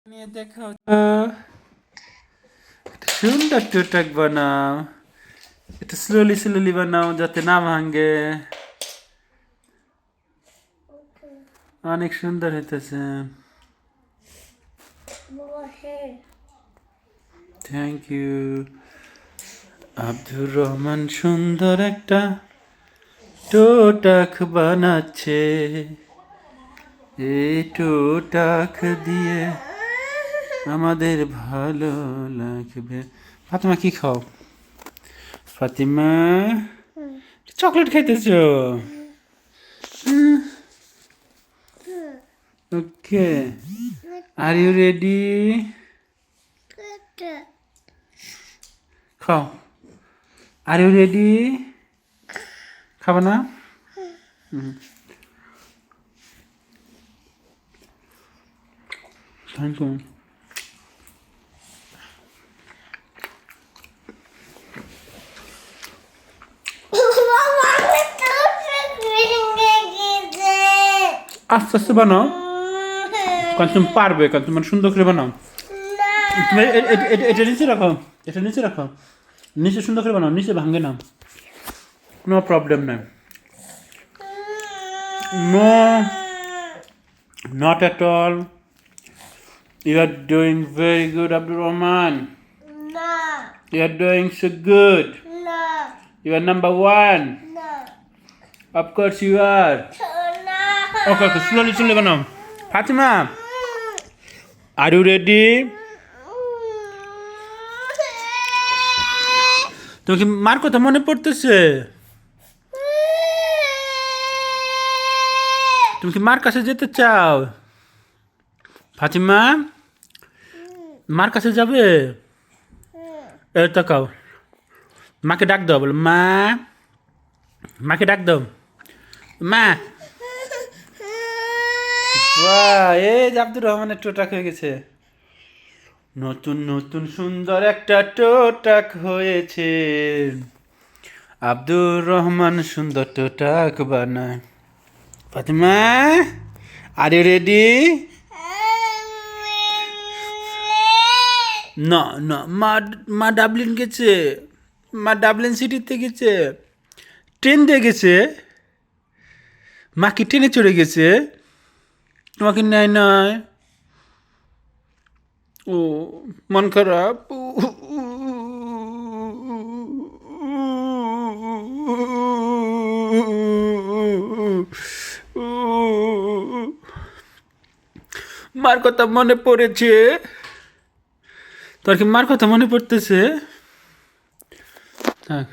নিয়ে দেখা সুন্দর টোটাক বানাও, একটু স্লোলি স্লোলি বানাও যাতে না ভাঙে। অনেক সুন্দর হইতেছে। Thank you. আব্দুর রহমান সুন্দর একটা টোটাক বানাচ্ছে। এই টোটাক দিয়ে আমাদের ভালো লাগবে। ফাতিমা কি খাও? ফাতিমা চকলেট খাইতেছ? Okay, are you ready? খাও। Are you ready? খাবো না? Thank you. আস্তে আস্তে বানাও, কারণ তুমি পারবে, কারণ তোমার সুন্দর করে বানাও। তুমি এটা নিচে রাখো, এটা নিচে রাখো, নিচে সুন্দর করে বানাও, নিচে ভাঙে না, নো প্রবলেম নাই। No, not at all. You are doing very good, Abdur Rahman. No. You are doing so good. No. You are number one. No. Of course you are. No. Okay, slowly, slowly banao. Fatima, are you ready? তোমার কি মার কথা মনে পড়তেছে? তুমি কি মার কাছে যেতে চাও? ফাতিমা, মার কাছে যাবে? এই তাকাও, মাকে ডাক দাও, বলো মা, মাকে ডাক দাও, মা। বাহ, এই যে আব্দুর রহমানের টোটাক হয়ে গেছে। নতুন নতুন সুন্দর একটা টোটাক হয়েছে। আব্দুর রহমান সুন্দর টোটাক বানায়। Fatima, are you ready? না না, মা ডাবলিন গেছে, মা ডাবলিন সিটিতে গেছে, ট্রেন দিয়ে গেছে। মা কি ট্রেনে চড়ে গেছে? তোমাকে নেয় নয়? ও, মন খারাপ। মার কথা মনে পড়েছে? তোর কি মার কথা মনে পড়তেছে? থাক।